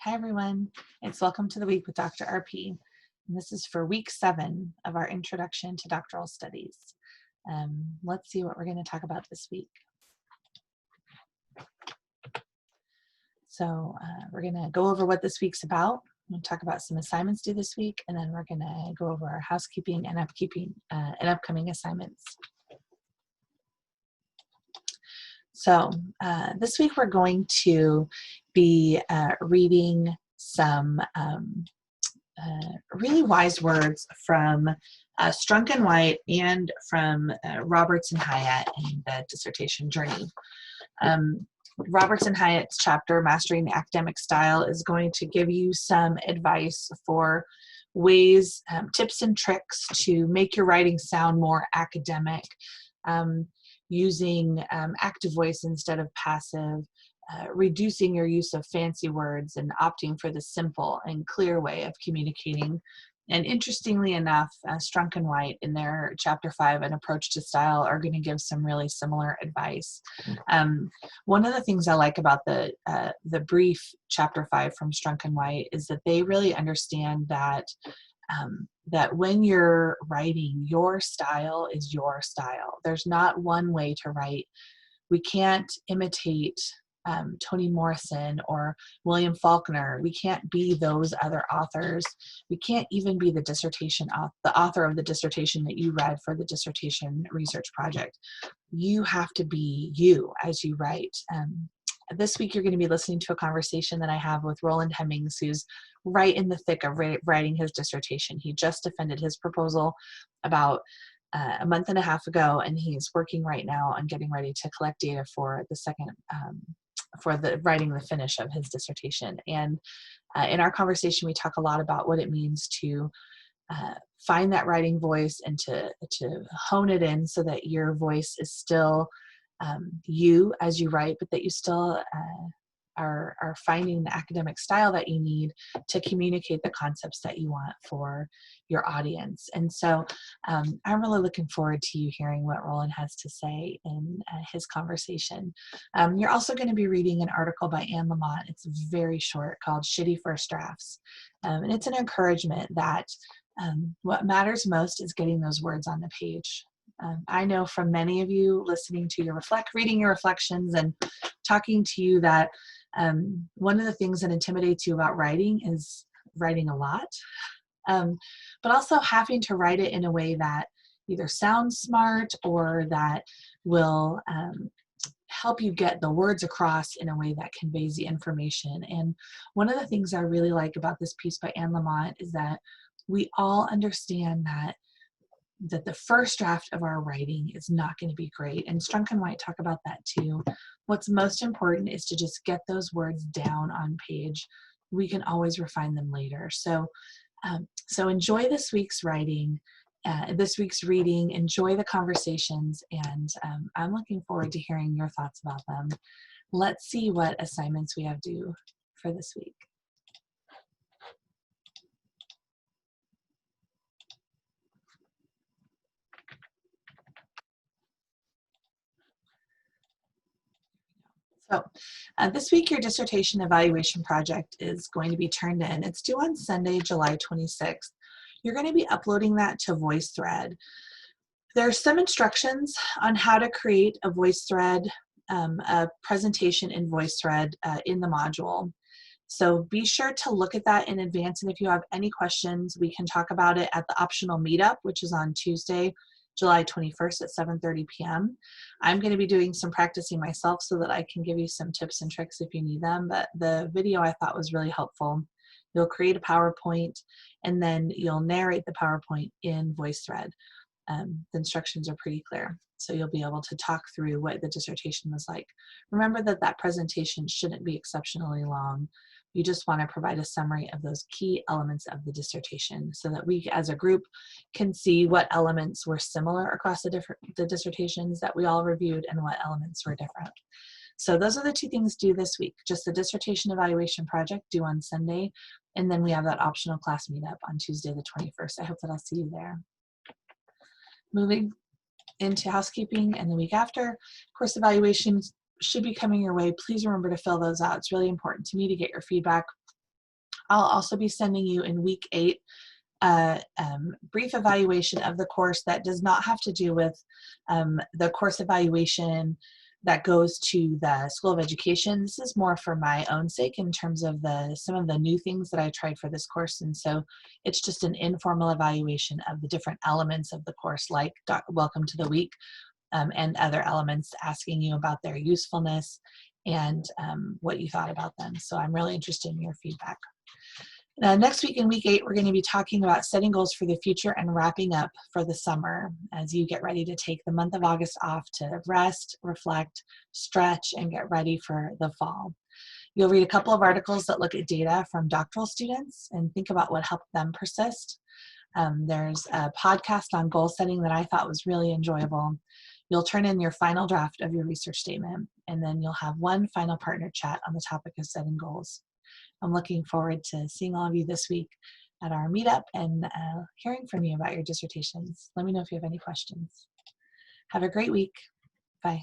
Hi everyone, it's Welcome to the Week with Dr. RP. And this is for week 7 of our Introduction to Doctoral Studies. Let's see what we're going to talk about this week. So we're going to go over what this week's about. We'll talk about some assignments due this week, and then we're going to go over our housekeeping and upcoming assignments. So this week we're going to be reading some really wise words from Strunk and White and from Roberts and Hyatt in the dissertation journey. Roberts and Hyatt's chapter, Mastering the Academic Style, is going to give you some advice for ways, tips and tricks to make your writing sound more academic, using active voice instead of passive, reducing your use of fancy words and opting for the simple and clear way of communicating. And interestingly enough, Strunk and White in their chapter 5, An Approach to Style, are going to give some really similar advice. One of the things I like about the brief chapter 5 from Strunk and White is that they really understand that that when you're writing, your style is your style. There's not one way to write. We can't imitate Toni Morrison or William Faulkner. We can't be those other authors. We can't even be the author of the dissertation that you read for the dissertation research project. You have to be you as you write. This week you're going to be listening to a conversation that I have with Roland Hemmings, who's right in the thick of writing his dissertation. He just defended his proposal about a month and a half ago, and he's working right now on getting ready to collect data for the second writing the finish of his dissertation. And in our conversation, we talk a lot about what it means to find that writing voice and to hone it in so that your voice is still you as you write, but that you still are finding the academic style that you need to communicate the concepts that you want for your audience. And so I'm really looking forward to you hearing what Roland has to say in his conversation. You're also going to be reading an article by Anne Lamott. It's very short, called Shitty First Drafts. And it's an encouragement that what matters most is getting those words on the page. I know from many of you listening to reading your reflections and talking to you that one of the things that intimidates you about writing is writing a lot, but also having to write it in a way that either sounds smart or that will help you get the words across in a way that conveys the information. And one of the things I really like about this piece by Anne Lamott is that we all understand that the first draft of our writing is not going to be great. And Strunk and White talk about that too. What's most important is to just get those words down on page. We can always refine them later. So enjoy this week's writing, this week's reading, enjoy the conversations, and I'm looking forward to hearing your thoughts about them. Let's see what assignments we have due for this week. So this week, your dissertation evaluation project is going to be turned in. It's due on Sunday, July 26th. You're going to be uploading that to VoiceThread. There's some instructions on how to create a VoiceThread, a presentation in VoiceThread in the module. So be sure to look at that in advance. And if you have any questions, we can talk about it at the optional meetup, which is on Tuesday, July 21st at 7:30 p.m. I'm going to be doing some practicing myself so that I can give you some tips and tricks if you need them, but the video I thought was really helpful. You'll create a PowerPoint and then you'll narrate the PowerPoint in VoiceThread. The instructions are pretty clear, so you'll be able to talk through what the dissertation was like. Remember that presentation shouldn't be exceptionally long. You just want to provide a summary of those key elements of the dissertation so that we as a group can see what elements were similar across the dissertations that we all reviewed and what elements were different. So those are the two things due this week, just the dissertation evaluation project due on Sunday, and then we have that optional class meetup on Tuesday the 21st. I hope that I'll see you there. Moving into housekeeping and the week after, course evaluations should be coming your way. Please remember to fill those out. It's really important to me to get your feedback I'll also be sending you in week 8 brief evaluation of the course that does not have to do with the course evaluation that goes to the School of Education. This is more for my own sake in terms of some of the new things that I tried for this course. And so it's just an informal evaluation of the different elements of the course, like Welcome to the Week, and other elements, asking you about their usefulness and what you thought about them. So I'm really interested in your feedback. Next week in week 8, we're going to be talking about setting goals for the future and wrapping up for the summer as you get ready to take the month of August off to rest, reflect, stretch, and get ready for the fall. You'll read a couple of articles that look at data from doctoral students and think about what helped them persist. There's a podcast on goal setting that I thought was really enjoyable. You'll turn in your final draft of your research statement, and then you'll have one final partner chat on the topic of setting goals. I'm looking forward to seeing all of you this week at our meetup and hearing from you about your dissertations. Let me know if you have any questions. Have a great week. Bye.